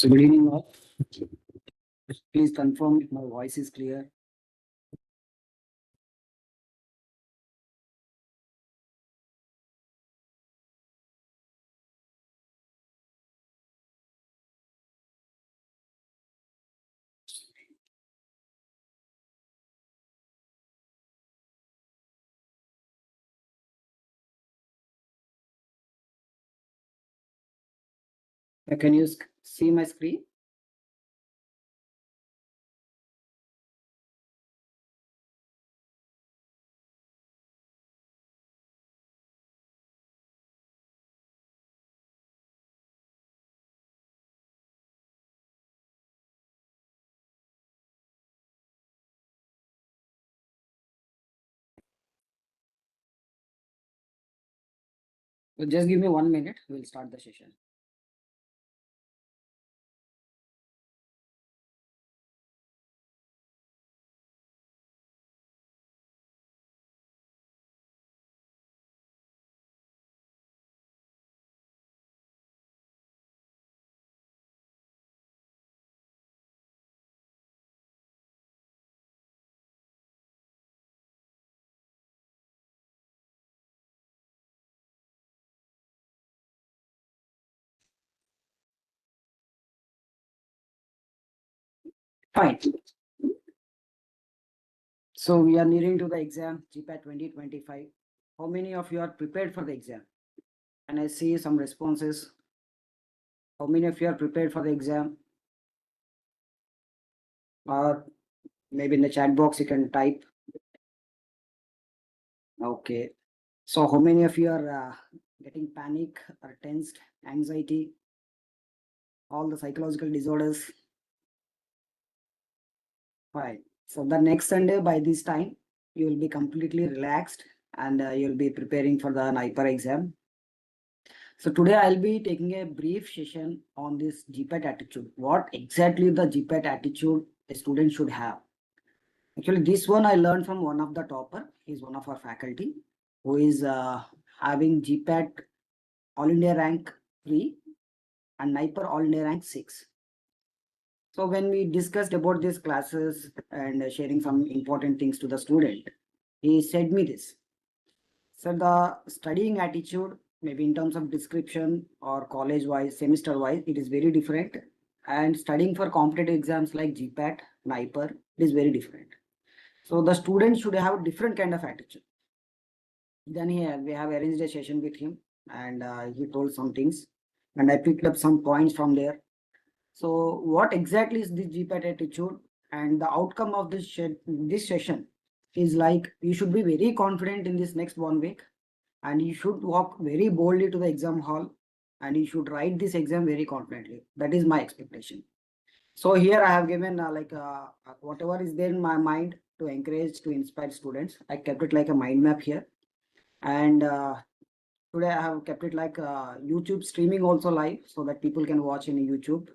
So good evening all. Please confirm if my voice is clear. Can you see my screen? So just give me 1 minute. We'll start the session. Fine. So we are nearing to the exam GPAT 2025. How many of you are prepared for the exam? Can I see some responses? How many of you are prepared for the exam? Or maybe in the chat box you can type. Okay. So how many of you are getting panic or tensed, anxiety, all the psychological disorders? Fine. So the next Sunday by this time, you will be completely relaxed and you'll be preparing for the NIPER exam. So today I'll be taking a brief session on this GPAT attitude. What exactly the GPAT attitude a student should have. Actually, this one I learned from one of the topper. He's one of our faculty who is having GPAT All India rank 3 and NIPER All India rank 6. So when we discussed about these classes and sharing some important things to the student, he said me this. So the studying attitude, maybe in terms of description or college wise, semester wise, it is very different. And studying for competitive exams like GPAT, NIPER, it is very different. So the student should have a different kind of attitude. Then we have arranged a session with him and he told some things and I picked up some points from there. So what exactly is the GPAT attitude and the outcome of this session is like you should be very confident in this next 1 week and you should walk very boldly to the exam hall and you should write this exam very confidently. That is my expectation. So here I have given whatever is there in my mind to encourage, to inspire students. I kept it like a mind map here. And today I have kept it like YouTube streaming also live so that people can watch in YouTube.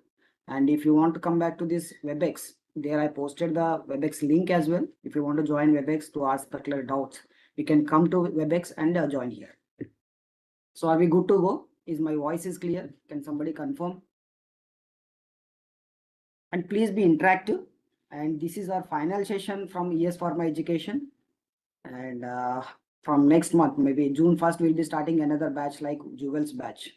And if you want to come back to this Webex, there I posted the Webex link as well. If you want to join Webex to ask particular doubts, you can come to Webex and join here. So are we good to go? Is my voice is clear? Can somebody confirm? And please be interactive. And this is our final session from EsPharma Education. And from next month, maybe June 1st, we'll be starting another batch like Jewel's batch.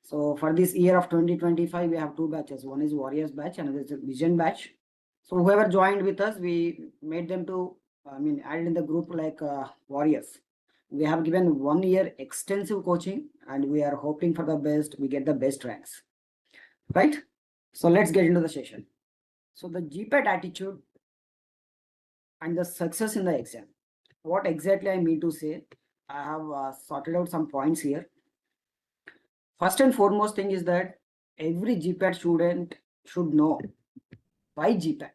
So for this year of 2025, we have two batches. One is Warriors batch, another is Vision batch. So whoever joined with us, we made them to, added in the group like Warriors. We have given 1 year extensive coaching and we are hoping for the best. We get the best ranks, right? So let's get into the session. So the GPAT attitude and the success in the exam. What exactly I mean to say, I have sorted out some points here. First and foremost thing is that every GPAT student should know why GPAT.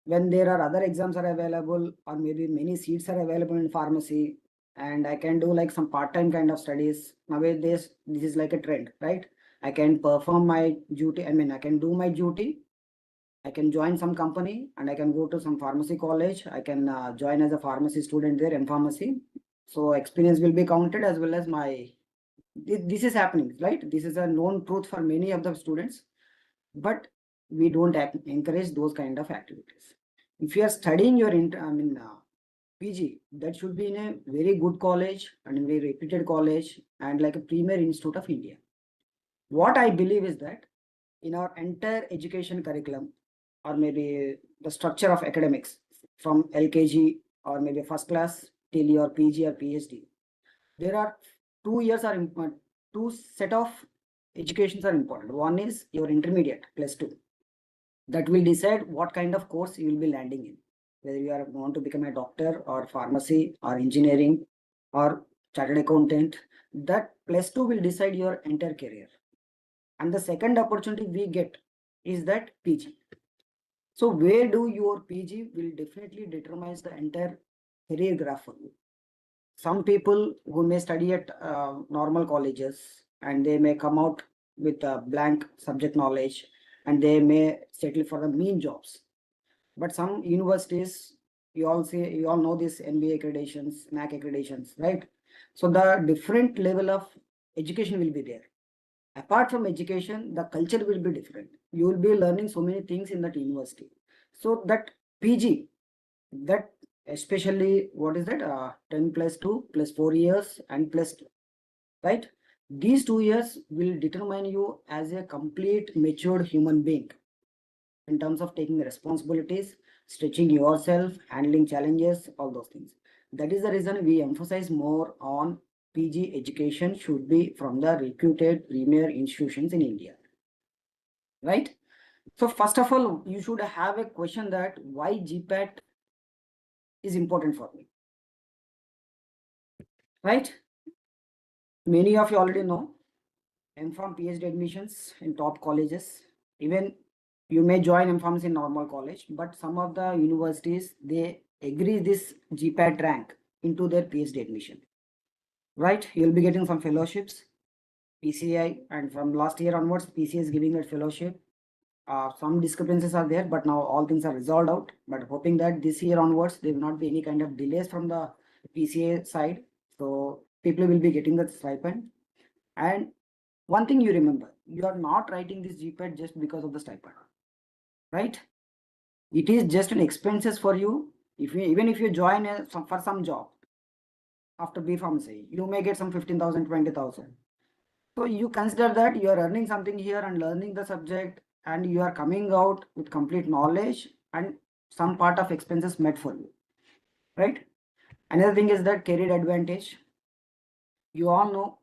When there are other exams are available or maybe many seats are available in pharmacy and I can do like some part-time kind of studies. Nowadays, this is like a trend, right? I can perform my duty. I can do my duty. I can join some company and I can go to some pharmacy college. I can join as a pharmacy student there in pharmacy. So experience will be counted as well as my This is happening, right? This is a known truth for many of the students, but we don't encourage those kind of activities. If you are studying your PG, that should be in a very good college and a very reputed college and like a premier institute of India. What I believe is that in our entire education curriculum, or maybe the structure of academics from LKG or maybe first class till your PG or PhD, there are 2 years are important. Two set of educations are important. One is your intermediate +2. That will decide what kind of course you will be landing in, whether you are want to become a doctor or pharmacy or engineering or chartered accountant. That +2 will decide your entire career. And the second opportunity we get is that PG. So where do your PG will definitely determines the entire career graph for you. Some people who may study at normal colleges and they may come out with a blank subject knowledge and they may settle for the mean jobs. But some universities, you all know this MBA accreditations, NAC accreditations, right? So the different level of education will be there. Apart from education, the culture will be different. You will be learning so many things in that university. So that PG, that especially what is that 10 plus 2 plus 4 years and plus 2, right? These 2 years will determine you as a complete matured human being in terms of taking responsibilities, stretching yourself, handling challenges, all those things. That is the reason we emphasize more on PG education should be from the reputed premier institutions in India, right? So first of all, you should have a question that why GPAT is important for me, right? Many of you already know MPharm PhD admissions in top colleges. Even you may join MPharms in normal college, but some of the universities, they agree this GPAT rank into their PhD admission, right? You'll be getting some fellowships, PCI, and from last year onwards, PCI is giving that fellowship. Some discrepancies are there, but now all things are resolved out. But hoping that this year onwards, there will not be any kind of delays from the PCA side. So people will be getting the stipend. And one thing you remember, you are not writing this GPAT just because of the stipend, right? It is just an expenses for you. Even if you join for some job after B Pharmacy, you may get some 15,000, 20,000. So you consider that you are earning something here and learning the subject, and you are coming out with complete knowledge and some part of expenses met for you, right? Another thing is that career advantage. You all know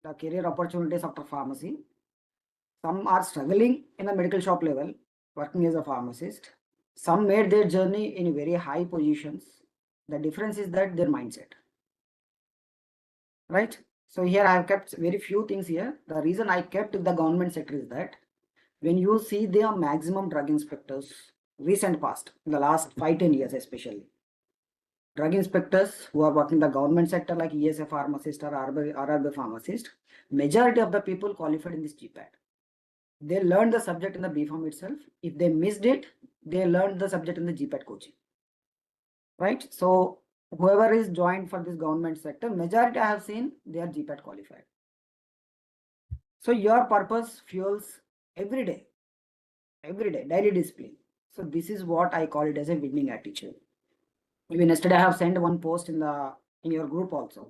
the career opportunities after pharmacy. Some are struggling in the medical shop level, working as a pharmacist. Some made their journey in very high positions. The difference is that their mindset, right? So here I have kept very few things here. The reason I kept the government sector is that when you see the maximum drug inspectors, recent past, in the last 5-10 years especially, drug inspectors who are working in the government sector like ESA pharmacist or RRB pharmacist, majority of the people qualified in this GPAT. They learned the subject in the BPharm itself. If they missed it, they learned the subject in the GPAT coaching, right? So whoever is joined for this government sector, majority I have seen they are GPAT qualified. So your purpose fuels every day, daily discipline. So this is what I call it as a winning attitude. Even yesterday I have sent one post in your group also.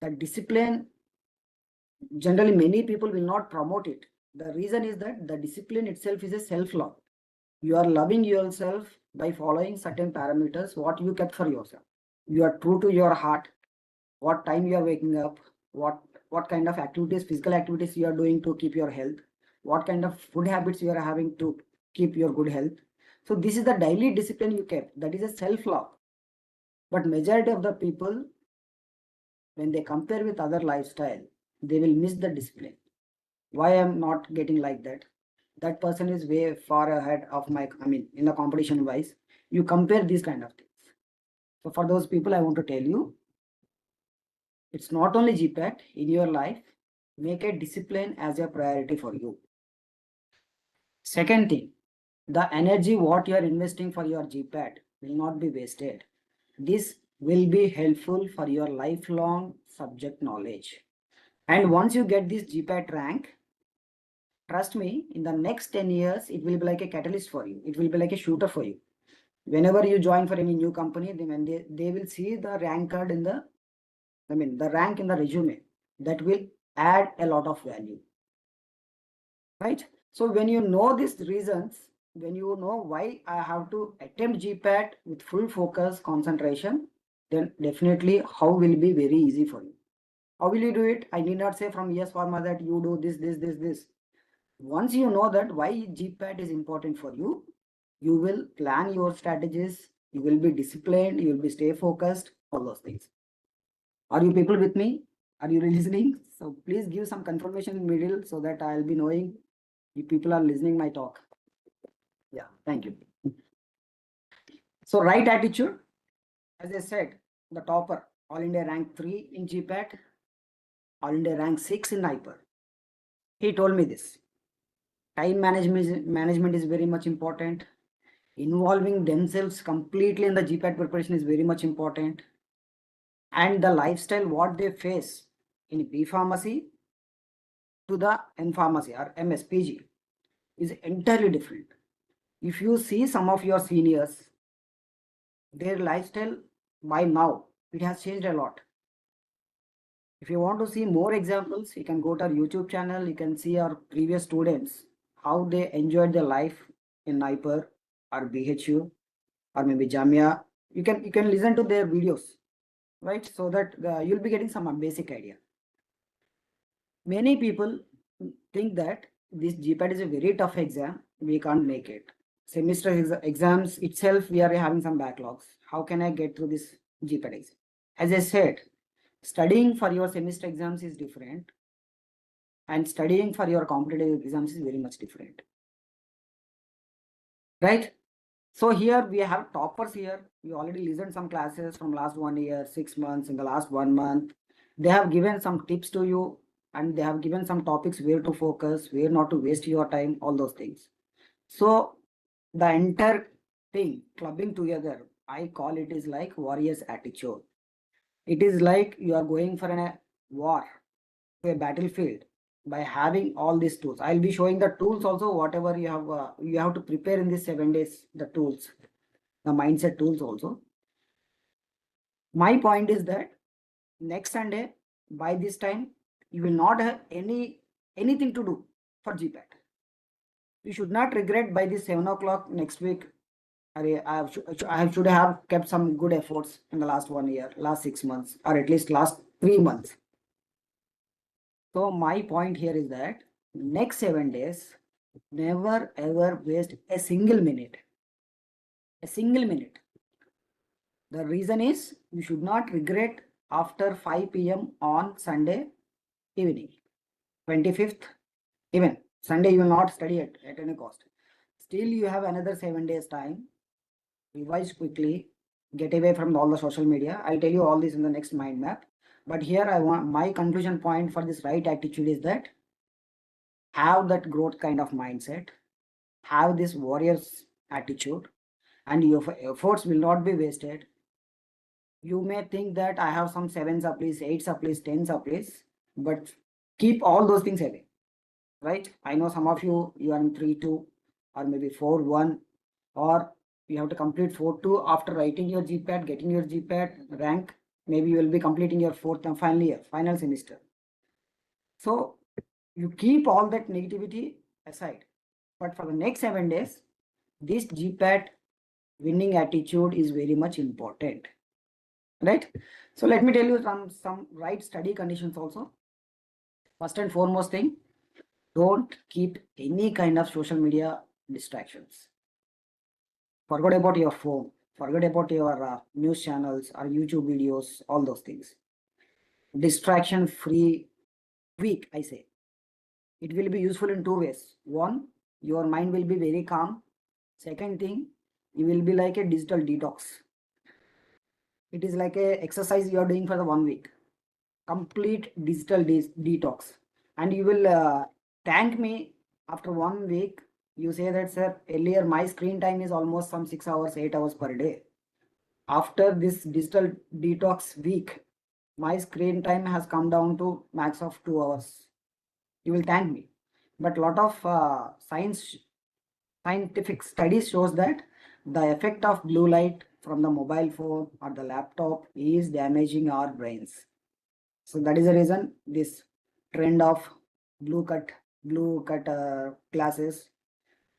That discipline, generally many people will not promote it. The reason is that the discipline itself is a self-love. You are loving yourself by following certain parameters, what you kept for yourself. You are true to your heart, what time you are waking up, what kind of activities, physical activities you are doing to keep your health, what kind of food habits you are having to keep your good health. So this is the daily discipline you kept. That is a self-love. But majority of the people, when they compare with other lifestyle, they will miss the discipline. Why I'm not getting like that? That person is way far ahead of in the competition wise, you compare these kind of things. So for those people, I want to tell you, it's not only GPAT in your life, make a discipline as a priority for you. Second thing, the energy what you are investing for your GPAT will not be wasted. This will be helpful for your lifelong subject knowledge. And once you get this GPAT rank, trust me, in the next 10 years, it will be like a catalyst for you. It will be like a shooter for you. Whenever you join for any new company, when they will see the rank card in the, the rank in the resume, that will add a lot of value, right? So when you know these reasons, when you know why I have to attempt GPAT with full focus, concentration, then definitely how will be very easy for you. How will you do it? I need not say from EsPharma that you do this. Once you know that why GPAT is important for you, you will plan your strategies, you will be disciplined, you will be stay focused, all those things. Are you people with me? Are you listening? So please give some confirmation in middle so that I'll be knowing if people are listening my talk. Yeah, thank you. So right attitude, as I said, the topper, All India rank 3 in GPAT, All India rank 6 in hyper. He told me this. Time management is very much important. Involving themselves completely in the GPAT preparation is very much important. And the lifestyle what they face in B pharmacy to the M pharmacy or MSPG is entirely different. If you see some of your seniors, their lifestyle by now, it has changed a lot. If you want to see more examples, you can go to our YouTube channel. You can see our previous students, how they enjoyed their life in NIPER or BHU or maybe Jamia. You can listen to their videos, right? So that you'll be getting some basic idea. Many people think that this GPAT is a very tough exam. We can't make it. Semester exams itself, we are having some backlogs. How can I get through this GPAT exam? As I said, studying for your semester exams is different, and studying for your competitive exams is very much different, right? So here we have toppers here. We already listened some classes from last 1 year, 6 months, in the last 1 month. They have given some tips to you, and they have given some topics where to focus, where not to waste your time, all those things. So the entire thing clubbing together, I call it is like warrior's attitude. It is like you are going for a war, to a battlefield, by having all these tools. I'll be showing the tools also, whatever you have to prepare in these 7 days, the tools, the mindset tools also. My point is that next Sunday, by this time, you will not have anything to do for GPAT. You should not regret by this 7 o'clock next week. I should have kept some good efforts in the last 1 year, last 6 months, or at least last 3 months. So my point here is that next 7 days, never ever waste a single minute. A single minute. The reason is you should not regret after 5 p.m. on Sunday evening, 25th, even Sunday you will not study at any cost. Still you have another 7 days time. Revise quickly, get away from all the social media. I'll tell you all this in the next mind map. But here I want my conclusion point for this right attitude is that have that growth kind of mindset, have this warrior's attitude, and your efforts will not be wasted. You may think that I have some 7 supplies, 8 supplies, 10 supplies, but keep all those things away, right? I know some of you are in 3-2 or maybe 4-1, or you have to complete 4-2 after writing your GPAT, getting your GPAT rank. Maybe you will be completing your 4th and final year, final semester. So you keep all that negativity aside. But for the next 7 days, this GPAT winning attitude is very much important, right? So let me tell you some right study conditions also. First and foremost thing, don't keep any kind of social media distractions. Forget about your phone, forget about your news channels or YouTube videos, all those things. Distraction free week, I say. It will be useful in 2 ways. One, your mind will be very calm. Second thing, you will be like a digital detox. It is like a exercise you are doing for the 1 week. Complete digital detox. And you will thank me after 1 week. You say that, sir, earlier my screen time is almost some 6 hours, 8 hours per day. After this digital detox week, My screen time has come down to max of 2 hours. You will thank me. But lot of scientific studies shows that the effect of blue light from the mobile phone or the laptop is damaging our brains. So that is the reason this trend of blue cut, blue cut glasses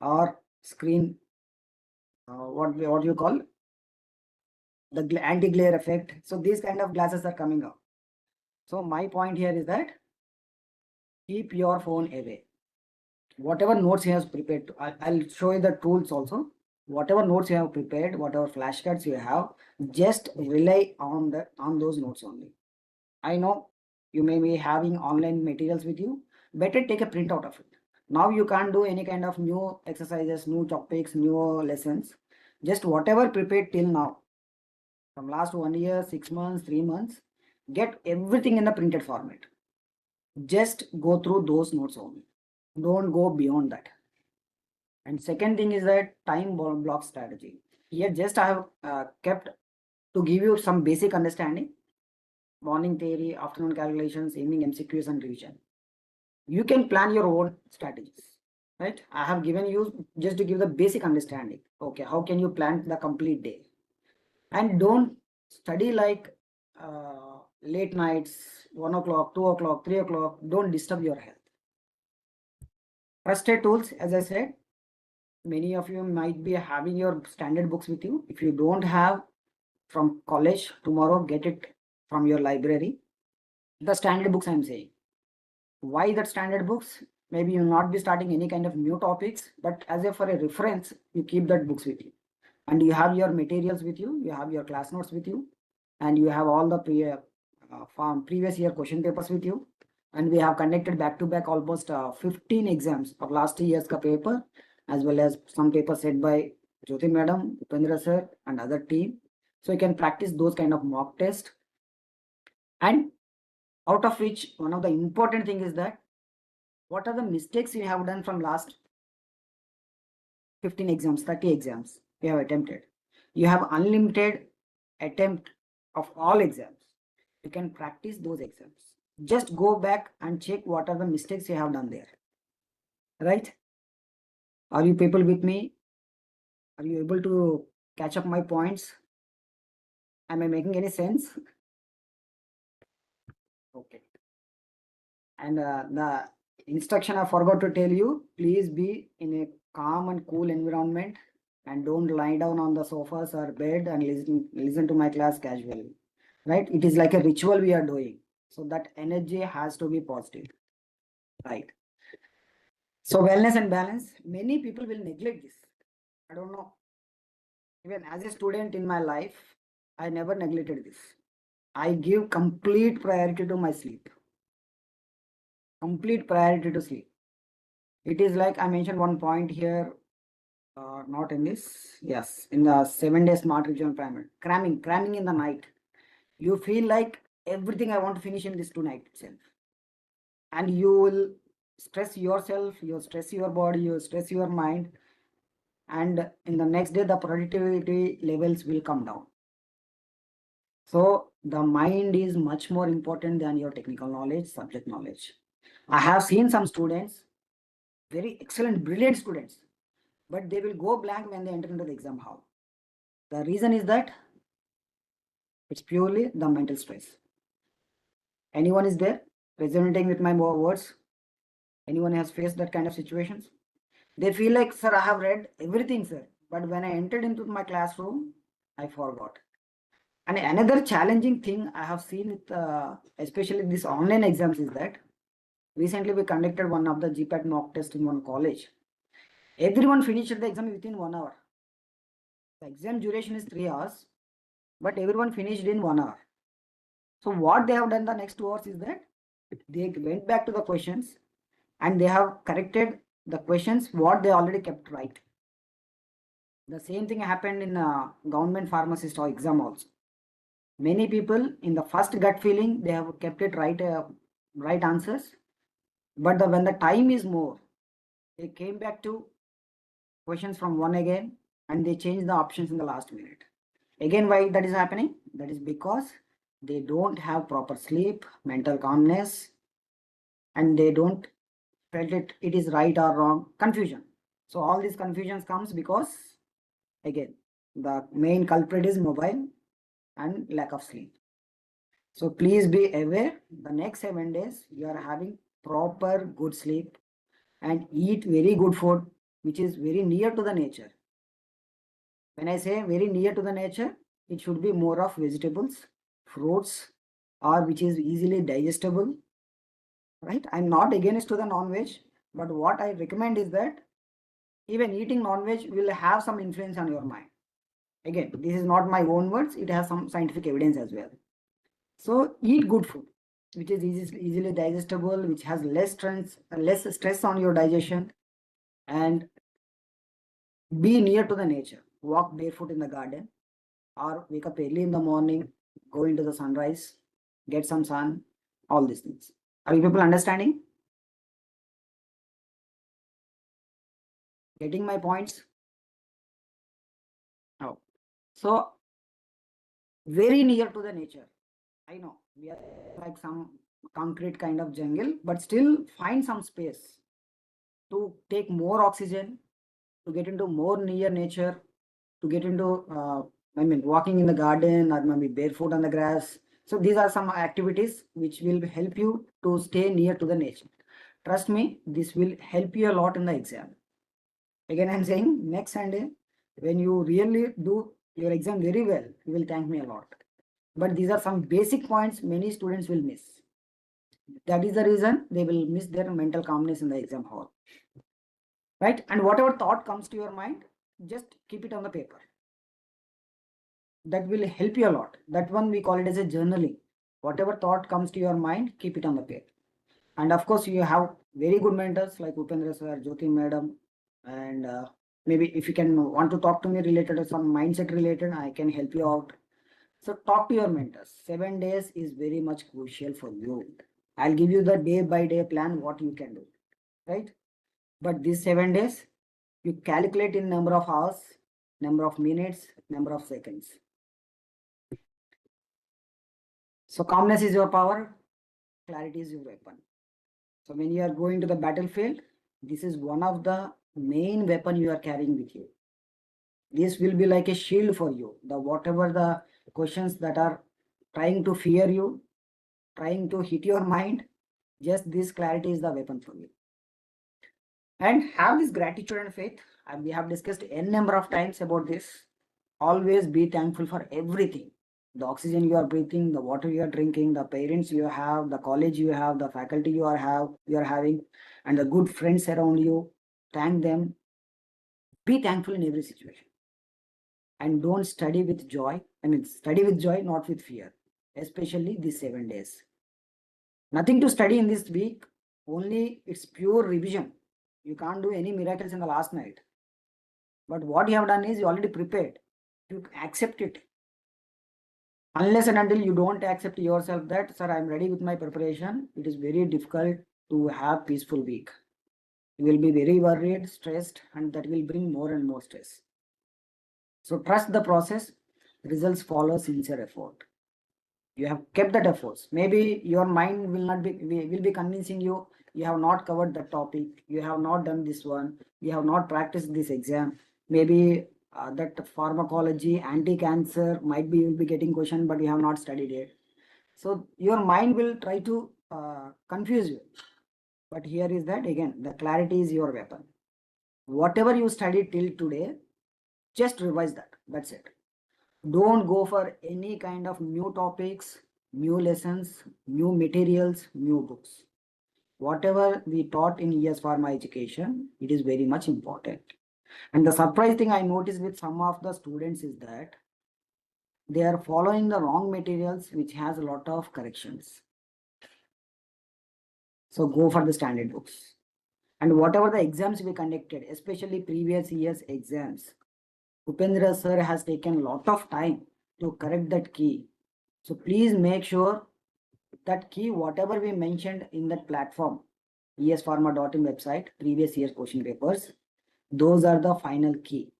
or screen, what you call the anti-glare effect. So these kind of glasses are coming up. So my point here is that keep your phone away. Whatever notes he has prepared, I'll show you the tools also. Whatever notes you have prepared, whatever flashcards you have, just rely on those notes only. I know you may be having online materials with you. Better take a print out of it. Now you can't do any kind of new exercises, new topics, new lessons. Just whatever prepared till now, from last 1 year, 6 months, 3 months, get everything in a printed format. Just go through those notes only. Don't go beyond that. And second thing is that time block strategy. Here just I have kept to give you some basic understanding. Morning theory, afternoon calculations, evening MCQs and revision. You can plan your own strategies, right? I have given you just to give the basic understanding. Okay, how can you plan the complete day? And don't study like late nights, 1 o'clock, 2 o'clock, 3 o'clock. Don't disturb your health. Trusted tools, as I said, many of you might be having your standard books with you. If you don't have from college, tomorrow get it from your library. The standard books I'm saying. Why that standard books? Maybe you'll not be starting any kind of new topics, but as a for a reference, you keep that books with you. And you have your materials with you have your class notes with you, and you have all the from previous year question papers with you. And we have conducted back to back almost 15 exams of last year's paper, as well as some papers set by Jyoti madam, Upendra sir and other team. So you can practice those kind of mock test. And out of which one of the important thing is that what are the mistakes you have done from last 15 exams, 30 exams you have attempted. You have unlimited attempt of all exams. You can practice those exams. Just go back and check what are the mistakes you have done there. Right? Are you people with me? Are you able to catch up my points? Am I making any sense? Okay. And the instruction I forgot to tell you, please be in a calm and cool environment and don't lie down on the sofas or bed and listen to my class casually. Right? It is like a ritual we are doing. So that energy has to be positive. Right. So wellness and balance, many people will neglect this. I don't know. Even as a student in my life, I never neglected this. I give complete priority to my sleep. Complete priority to sleep. It is like I mentioned one point here, not in this. Yes, in the 7 days smart regional pyramid. Cramming in the night. You feel like everything I want to finish in this tonight itself. And you will stress yourself, you stress your body, you stress your mind. And in the next day, the productivity levels will come down. So the mind is much more important than your technical knowledge, subject knowledge. I have seen some students, very excellent, brilliant students, but they will go blank when they enter into the exam hall. The reason is that it's purely the mental stress. Anyone is there resonating with my words? Anyone has faced that kind of situations? They feel like, sir, I have read everything, sir, but when I entered into my classroom, I forgot. And another challenging thing I have seen with especially these online exams is that recently we conducted one of the GPAT mock test in one college. Everyone finished the exam within 1 hour. The exam duration is 3 hours, but everyone finished in 1 hour. So what they have done the next 2 hours is that they went back to the questions and they have corrected the questions what they already kept right. The same thing happened in government pharmacist or exam also. Many people in the first gut feeling they have kept it right, right answers, but when the time is more, they came back to questions from one again and they changed the options in the last minute. Again, why that is happening? That is because they don't have proper sleep, mental calmness, and they don't felt it is right or wrong, confusion. So all these confusions comes because, again, the main culprit is mobile and lack of sleep. So please be aware, the next 7 days you are having proper good sleep and eat very good food which is very near to the nature. When I say very near to the nature, it should be more of vegetables, fruits, or which is easily digestible, right? I'm not against to the non-veg, but what I recommend is that even eating non-veg will have some influence on your mind. Again, this is not my own words, it has some scientific evidence as well. So eat good food, which is easily digestible, which has less stress on your digestion, and be near to the nature. Walk barefoot in the garden, or wake up early in the morning, go into the sunrise, get some sun, all these things. Are you people understanding? Getting my points? Oh. So very near to the nature. I know we are like some concrete kind of jungle, but still find some space to take more oxygen, to get into more near nature, to get into, walking in the garden or maybe barefoot on the grass. So these are some activities which will help you to stay near to the nature. Trust me, this will help you a lot in the exam. Again, I'm saying next Sunday, when you really do your exam very well, you will thank me a lot. But these are some basic points many students will miss. That is the reason they will miss their mental calmness in the exam hall. Right? And whatever thought comes to your mind, just keep it on the paper. That will help you a lot. That one we call it as a journaling. Whatever thought comes to your mind, keep it on the paper. And of course, you have very good mentors like Upendra sir, Jyoti madam, and maybe if you can want to talk to me related to some mindset related, I can help you out. So talk to your mentors. 7 days is very much crucial for you. I'll give you the day by day plan what you can do, right? But these 7 days, you calculate in number of hours, number of minutes, number of seconds. So calmness is your power, clarity is your weapon. So when you are going to the battlefield, this is one of the main weapon you are carrying with you. This will be like a shield for you. The whatever the questions that are trying to fear you, trying to hit your mind, just this clarity is the weapon for you. And have this gratitude and faith. And we have discussed n number of times about this. Always be thankful for everything. The oxygen you are breathing, the water you are drinking, the parents you have, the college you have, the faculty you are having, and the good friends around you. Thank them. Be thankful in every situation. And don't study with joy. Study with joy, not with fear. Especially these 7 days. Nothing to study in this week. Only it's pure revision. You can't do any miracles in the last night. But what you have done is you already prepared. You accept it. Unless and until you don't accept yourself that, sir, I'm ready with my preparation, it is very difficult to have peaceful week. You will be very worried, stressed, and that will bring more and more stress. So trust the process. Results follow sincere effort. You have kept that efforts. Maybe your mind will be convincing you have not covered the topic, you have not done this one, you have not practiced this exam. Maybe that pharmacology, anti-cancer might be you will be getting question, but you have not studied it. So your mind will try to confuse you. But here is that again, the clarity is your weapon. Whatever you studied till today, just revise that. That's it. Don't go for any kind of new topics, new lessons, new materials, new books. Whatever we taught in EsPharma education, it is very much important. And the surprise thing I noticed with some of the students is that they are following the wrong materials, which has a lot of corrections. So go for the standard books. And whatever the exams we conducted, especially previous year's exams, Upendra sir has taken a lot of time to correct that key. So please make sure that key, whatever we mentioned in that platform, EsPharma.in website, previous year's question papers, those are the final key.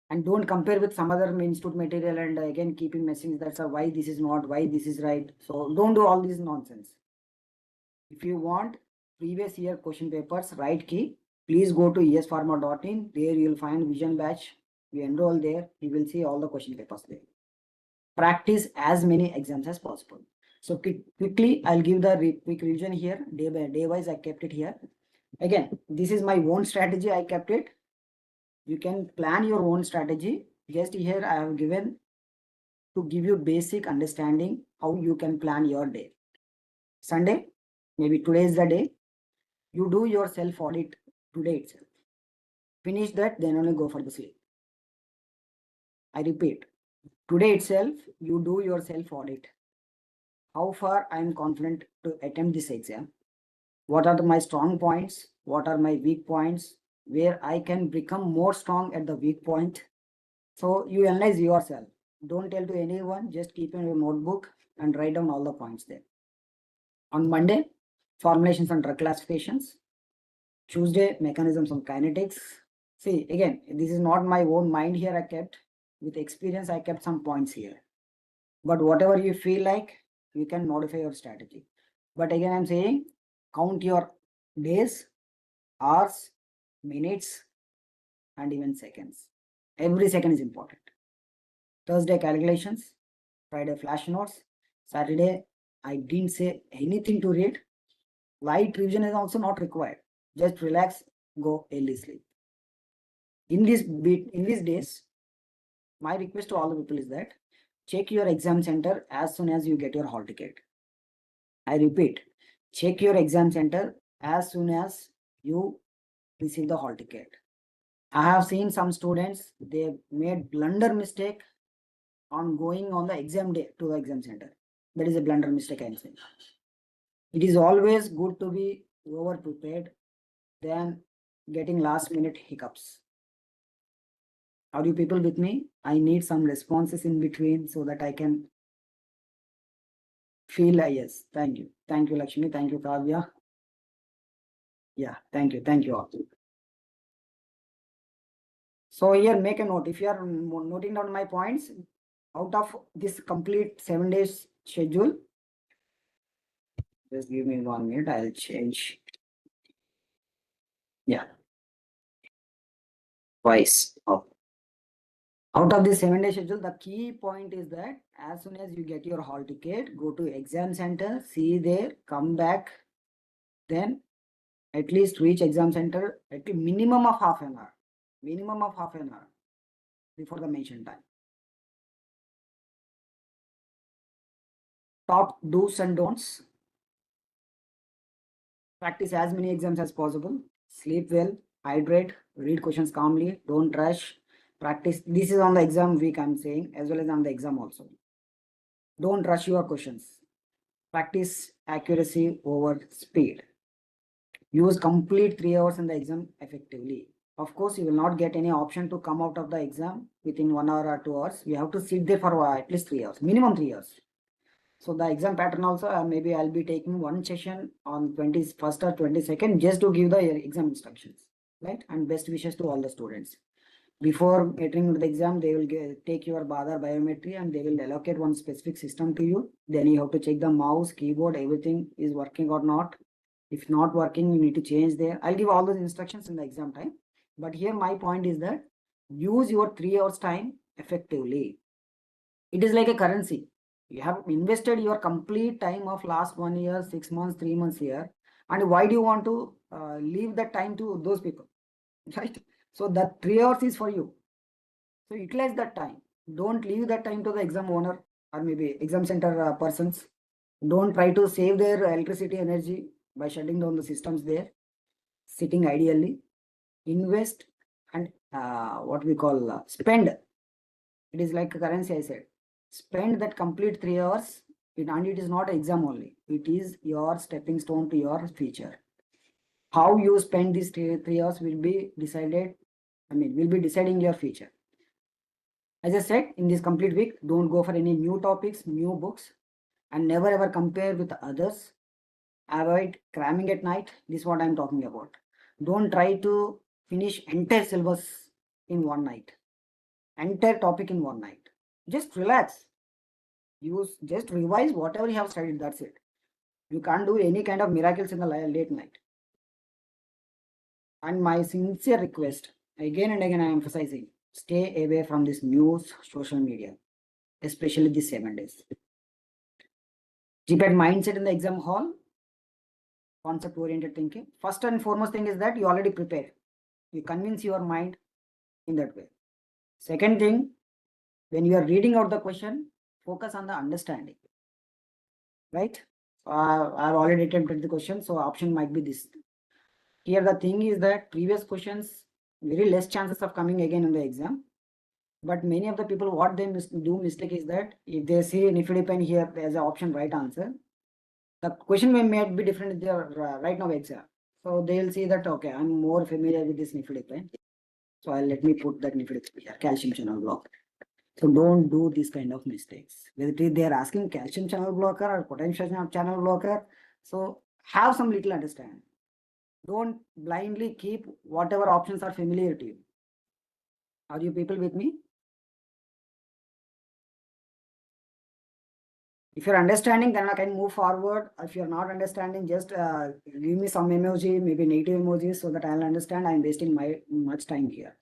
And don't compare with some other institute material and again keeping messing that's why this is not, why this is right. So don't do all this nonsense. If you want previous year question papers, right key, please go to EsPharma.in. There you will find vision batch. You enroll there, you will see all the question papers there. Practice as many exams as possible. So quickly, I'll give the quick revision here. Day by day wise, I kept it here. Again, this is my own strategy. I kept it. You can plan your own strategy. Just here, I have given to give you basic understanding how you can plan your day. Sunday, maybe today is the day. You do your self audit today itself. Finish that, then only go for the sleep. I repeat, today itself, you do your self audit. How far I am confident to attempt this exam? What are my strong points? What are my weak points? Where I can become more strong at the weak point? So you analyze yourself. Don't tell to anyone, just keep in your notebook and write down all the points there. On Monday, formulations and drug classifications. Tuesday, mechanisms and kinetics. See, again, this is not my own mind here I kept. With experience, I kept some points here. But whatever you feel like, you can modify your strategy. But again, I'm saying, count your days, hours, minutes, and even seconds. Every second is important. Thursday, calculations. Friday, flash notes. Saturday, I didn't say anything to read. Light revision is also not required. Just relax, go early sleep. In these days, my request to all the people is that check your exam center as soon as you get your hall ticket. I repeat, check your exam center as soon as you receive the hall ticket. I have seen some students, they made blunder mistake on going on the exam day to the exam center. That is a blunder mistake, I'm saying. It is always good to be over prepared than getting last minute hiccups. Are you people with me? I need some responses in between so that I can feel yes. Thank you. Thank you, Lakshmi. Thank you, Kavya. Yeah, thank you. Thank you all. So here make a note. If you are noting down my points, out of this complete 7 days schedule, just give me 1 minute, I'll change. Yeah. Twice. Oh. Out of this 7 day schedule, the key point is that as soon as you get your hall ticket, go to exam center, see there, come back, then at least reach exam center at a minimum of half an hour. Minimum of half an hour before the mentioned time. Top do's and don'ts. Practice as many exams as possible. Sleep well, hydrate, read questions calmly, don't rush. Practice. This is on the exam week, I'm saying, as well as on the exam also. Don't rush your questions. Practice accuracy over speed. Use complete 3 hours in the exam effectively. Of course, you will not get any option to come out of the exam within 1 hour or 2 hours. You have to sit there for at least 3 hours, minimum 3 hours. So the exam pattern also, maybe I'll be taking one session on 21st or 22nd just to give the exam instructions, right? And best wishes to all the students. Before entering into the exam, they will take your Bada biometry and they will allocate one specific system to you. Then you have to check the mouse, keyboard, everything is working or not. If not working, you need to change there. I'll give all those instructions in the exam time. But here my point is that use your 3 hours time effectively. It is like a currency. You have invested your complete time of last 1 year, 6 months, 3 months here. And why do you want to leave that time to those people, right? So that 3 hours is for you. So utilize that time. Don't leave that time to the exam owner or maybe exam center persons. Don't try to save their electricity energy by shutting down the systems there. Sitting ideally. Invest and what we call spend. It is like a currency, I said. Spend that complete 3 hours. And it is not exam only. It is your stepping stone to your future. How you spend these 3 hours will be decided. Will be deciding your future. As I said, in this complete week, don't go for any new topics, new books, and never ever compare with others. Avoid cramming at night. This is what I'm talking about. Don't try to finish entire syllabus in one night. entire topic in one night. Just relax. Just revise whatever you have studied. That's it. You can't do any kind of miracles in the late night. And my sincere request, again and again I am emphasizing, stay away from this news, social media, especially these 7 days. GPAT mindset in the exam hall, concept oriented thinking. First and foremost thing is that you already prepared. You convince your mind in that way. Second thing, when you are reading out the question, focus on the understanding. Right? I've already attempted the question, so option might be this. Here the thing is that previous questions, very less chances of coming again in the exam. But many of the people, what they do mistake is that if they see Nifty pen here as an option right answer, the question may be different in their right now exam. So they'll see that, okay, I'm more familiar with this Nifty pen. So let me put that Nifty here, calcium channel block. So don't do this kind of mistakes. Whether they are asking calcium channel blocker or potassium channel blocker, so have some little understanding. Don't blindly keep whatever options are familiar to you. Are you people with me? If you're understanding, then I can move forward. If you're not understanding, just give me some emoji, maybe native emojis, so that I'll understand. I'm wasting much time here.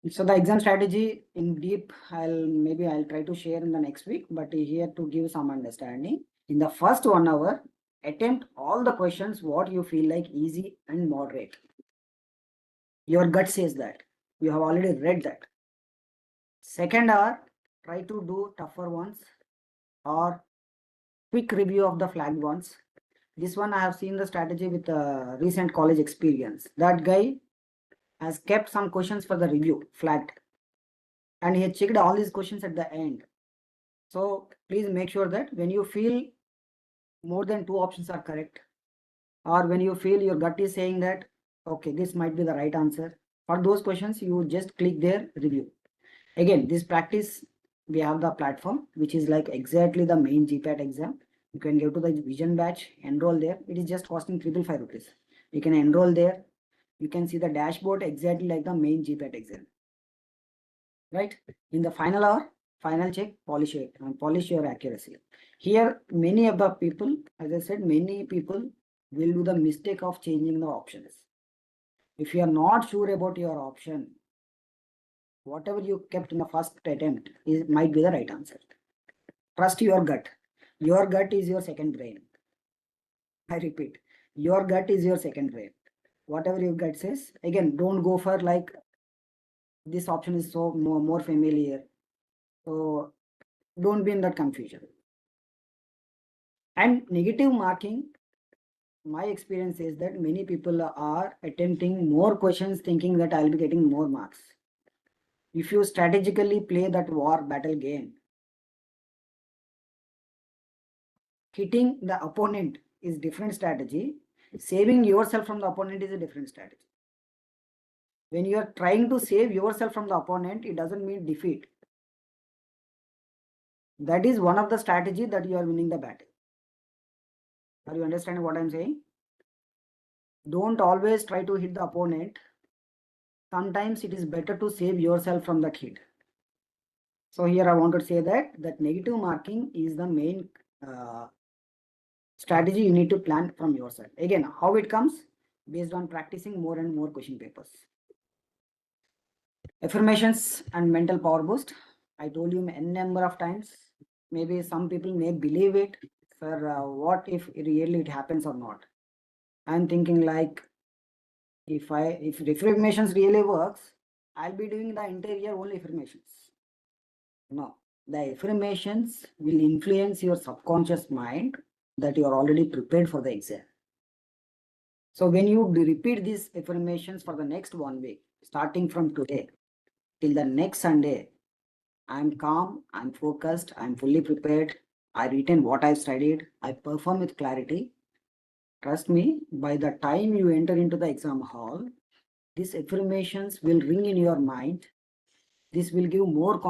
So the exam strategy in deep, I'll try to share in the next week, but here to give some understanding. In the first 1 hour, attempt all the questions what you feel like easy and moderate. Your gut says that. You have already read that. Second hour, try to do tougher ones or quick review of the flagged ones. This one I have seen the strategy with recent college experience. That guy has kept some questions for the review flagged, and he checked all these questions at the end. So please make sure that when you feel more than 2 options are correct, or when you feel your gut is saying that, okay, this might be the right answer, for those questions, you just click their review. Again, this practice, we have the platform, which is like exactly the main GPAT exam. You can go to the vision batch, enroll there. It is just costing 555 rupees. You can enroll there. You can see the dashboard exactly like the main GPAT exam. Right? In the final hour, final check, polish it and polish your accuracy. Here, many of the people, as I said, many people will do the mistake of changing the options. If you are not sure about your option, whatever you kept in the first attempt might be the right answer. Trust your gut. Your gut is your second brain. I repeat, your gut is your second brain. Whatever your gut says, again, don't go for like this option is so more familiar. So don't be in that confusion. And negative marking, my experience is that many people are attempting more questions thinking that I'll be getting more marks. If you strategically play that war battle game, hitting the opponent is different strategy. Saving yourself from the opponent is a different strategy. When you are trying to save yourself from the opponent, it doesn't mean defeat. That is one of the strategy that you are winning the battle. Are you understanding what I'm saying? Don't always try to hit the opponent. Sometimes it is better to save yourself from that hit. So here I want to say that negative marking is the main strategy you need to plan from your side. Again, how it comes? Based on practicing more and more question papers. Affirmations and mental power boost. I told you n number of times. Maybe some people may believe it. For what if really it happens or not? I'm thinking like, if affirmations really works, I'll be doing the entire year only affirmations. No, the affirmations will influence your subconscious mind that you are already prepared for the exam. So when you repeat these affirmations for the next 1 week, starting from today till the next Sunday, I'm calm, I'm focused, I'm fully prepared, I retain what I've studied, I perform with clarity. Trust me, by the time you enter into the exam hall, these affirmations will ring in your mind. This will give more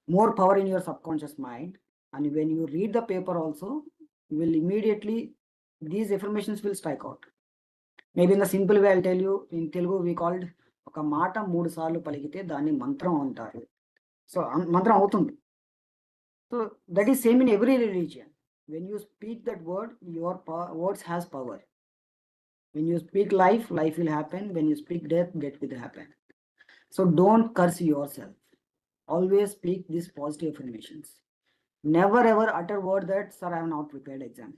more power in your subconscious mind. And when you read the paper also, you will immediately, these affirmations will strike out. Maybe in the simple way I'll tell you, in Telugu we called ఒక మాట 3 సార్లు పలికితే దాన్ని మంత్రం అంటారు. So మంత్రం అవుతుంది. So that is same in every religion. When you speak that word, your words has power. When you speak life, life will happen. When you speak death, death will happen. So don't curse yourself. Always speak these positive affirmations. Never ever utter word that, sir, I have not prepared exam.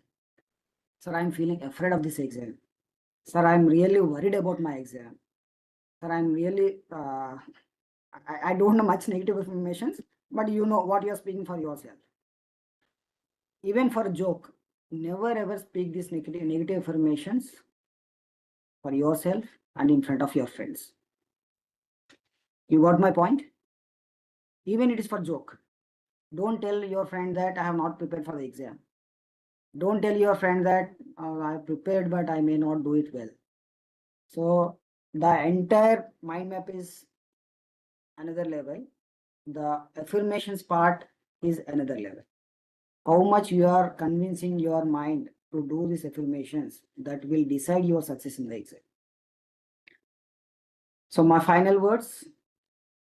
Sir, I am feeling afraid of this exam. Sir, I am really worried about my exam. Sir, I am really, I don't know much negative affirmations, but you know what you are speaking for yourself. Even for a joke, never ever speak these negative affirmations for yourself and in front of your friends. You got my point? Even it is for joke. Don't tell your friend that I have not prepared for the exam. Don't tell your friend that I have prepared but I may not do it well. So the entire mind map is another level. The affirmations part is another level. How much you are convincing your mind to do these affirmations, that will decide your success in the exam. So my final words,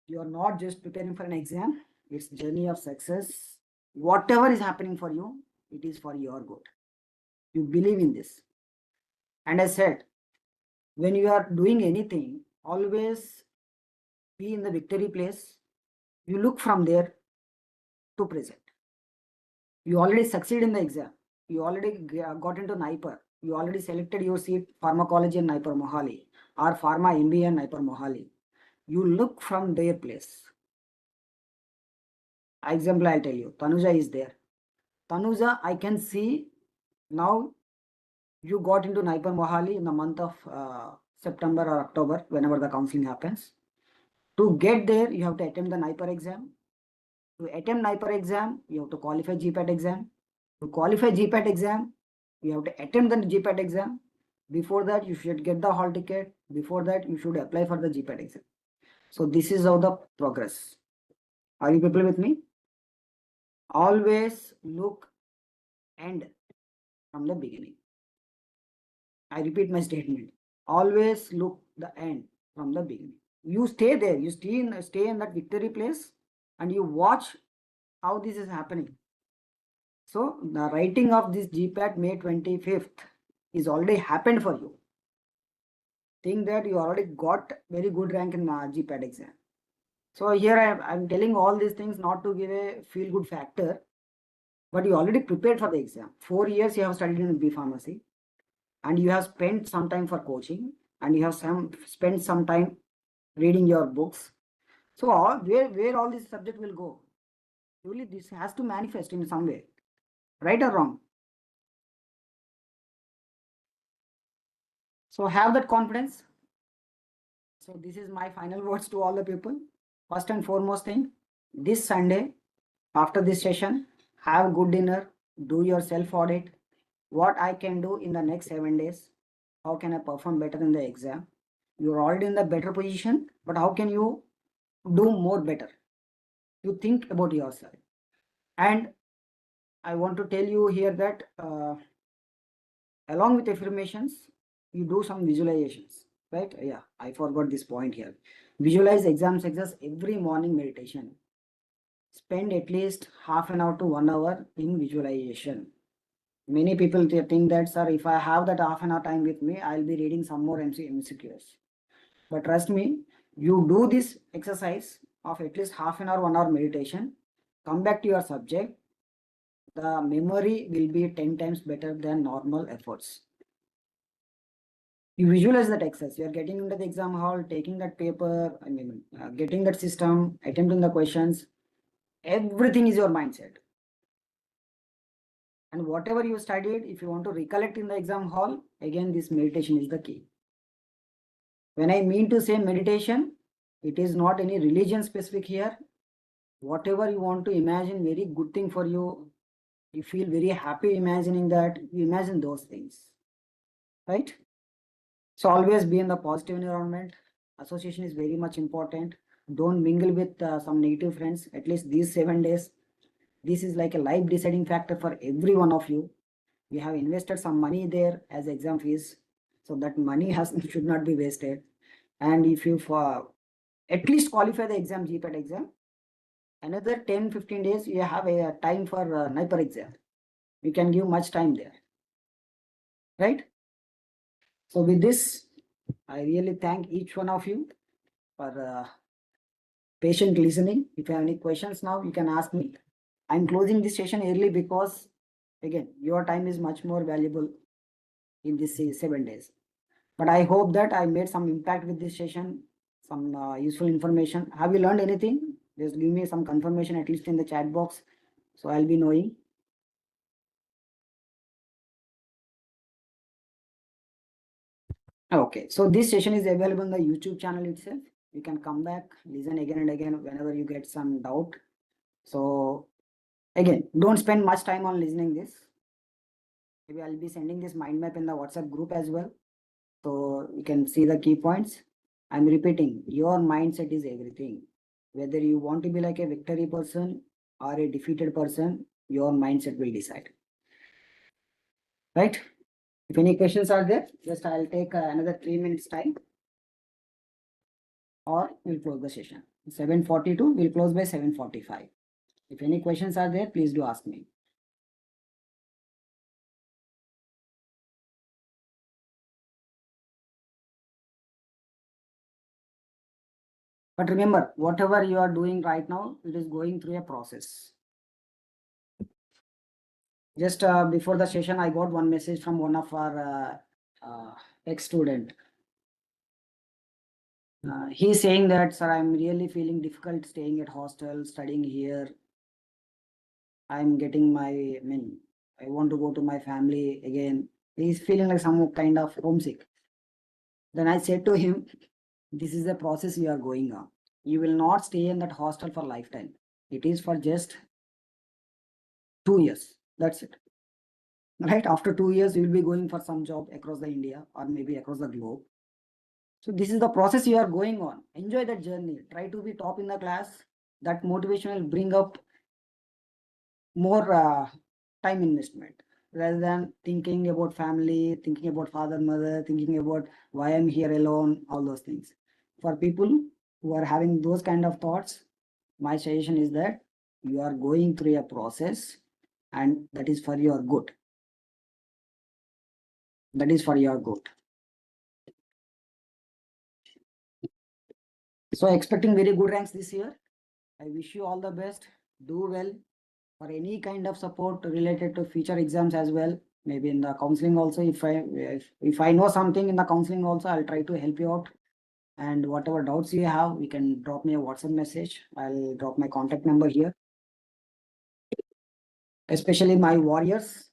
you are not just preparing for an exam, it's journey of success. Whatever is happening for you, it is for your good. You believe in this. And I said, when you are doing anything, always be in the victory place. You look from there to present. You already succeed in the exam. You already got into NIPER. You already selected your seat pharmacology in NIPER Mohali or pharma MBA in NIPER Mohali. You look from their place. Example, I'll tell you. Tanuja is there. Tanuja, I can see now you got into NIPER Mohali in the month of September or October, whenever the counseling happens. To get there, you have to attempt the NIPER exam. To attempt NIPER exam, you have to qualify GPAT exam. To qualify GPAT exam, you have to attempt the GPAT exam. Before that, you should get the hall ticket. Before that, you should apply for the GPAT exam. So this is how the progress. Are you people with me? Always look end from the beginning. I repeat my statement. Always look the end from the beginning. You stay there. You stay in that victory place and you watch how this is happening. So the writing of this GPAT May 25th is already happened for you. Think that you already got very good rank in GPAT exam. So here I'm telling all these things not to give a feel good factor, but you already prepared for the exam. 4 years you have studied in B Pharmacy and you have spent some time for coaching and you have spent some time reading your books. So where all this subject will go? Really, this has to manifest in some way, right or wrong? So have that confidence. So this is my final words to all the people. First and foremost thing, this Sunday, after this session, have good dinner, do your self audit. What I can do in the next 7 days? How can I perform better in the exam? You're already in the better position, but how can you do more better? You think about yourself. And I want to tell you here that along with affirmations, you do some visualizations, right? Yeah, I forgot this point here. Visualize exam success every morning meditation. Spend at least half an hour to 1 hour in visualization. Many people think that, sir, if I have that half an hour time with me, I'll be reading some more MCQs. But trust me, you do this exercise of at least half an hour, 1 hour meditation, come back to your subject, the memory will be 10 times better than normal efforts. You visualize that exercise. You are getting into the exam hall, taking that paper, getting that system, attempting the questions. Everything is your mindset. And whatever you studied, if you want to recollect in the exam hall, again, this meditation is the key. When I mean to say meditation, it is not any religion specific here. Whatever you want to imagine, very good thing for you. You feel very happy imagining that, you imagine those things, right? So always be in the positive environment. Association is very much important. Don't mingle with some negative friends, at least these 7 days. This is like a life deciding factor for every one of you. You have invested some money there as exam fees. So that money has should not be wasted. And if you at least qualify the exam, GPAT exam, another 10-15 days you have a time for NIPER exam. You can give much time there, right? So with this, I really thank each one of you for patient listening. If you have any questions now, you can ask me. I'm closing this session early because, again, your time is much more valuable in this 7 days. But I hope that I made some impact with this session, some useful information. Have you learned anything? Just give me some confirmation, at least in the chat box, so I'll be knowing. Okay, so this session is available on the YouTube channel itself. You can come back, listen again and again whenever you get some doubt. So again, don't spend much time on listening this. Maybe I'll be sending this mind map in the WhatsApp group as well. So you can see the key points. I'm repeating, your mindset is everything. Whether you want to be like a victory person or a defeated person, your mindset will decide. Right? If any questions are there, just I'll take another 3 minutes time, or we'll close the session. 7:42, we'll close by 7:45. If any questions are there, please do ask me. But remember, whatever you are doing right now, it is going through a process. Just before the session, I got one message from one of our ex-student. He's saying that, sir, I'm really feeling difficult staying at hostel, studying here. I'm getting I want to go to my family again. He's feeling like some kind of homesick. Then I said to him, this is the process you are going on. You will not stay in that hostel for lifetime. It is for just 2 years. That's it. Right? After 2 years, you will be going for some job across the India or maybe across the globe. So this is the process you are going on. Enjoy that journey. Try to be top in the class. That motivation will bring up more time investment rather than thinking about family, thinking about father, mother, thinking about why I'm here alone, all those things. For people who are having those kind of thoughts, my suggestion is that you are going through a process and that is for your good. That is for your good. So expecting very good ranks this year. I wish you all the best. Do well. For any kind of support related to future exams as well, maybe in the counseling also, if I know something in the counseling also, I'll try to help you out. And whatever doubts you have, you can drop me a WhatsApp message. I'll drop my contact number here. Especially my warriors,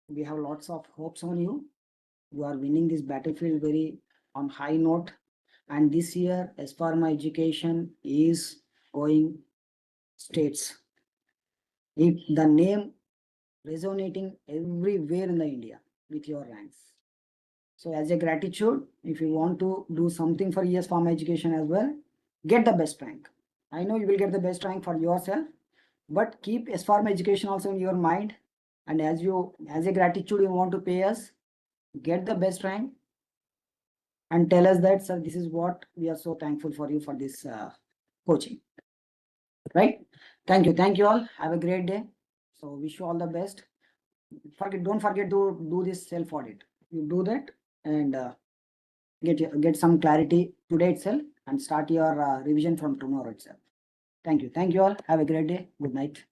we have lots of hopes on you. You are winning this battlefield very on high note. And this year, as far my education is going states. If the name resonating everywhere in the India with your ranks. So as a gratitude, if you want to do something for EsPharma education as well, get the best rank. I know you will get the best rank for yourself, but keep EsPharma education also in your mind. And as a gratitude, you want to pay us, get the best rank and tell us that, sir, this is what we are so thankful for you for this coaching. Right? Thank you. Thank you all. Have a great day. So wish you all the best. Don't forget to do this self audit. You do that and get some clarity today itself and start your revision from tomorrow itself. Thank you. Thank you all. Have a great day. Good night.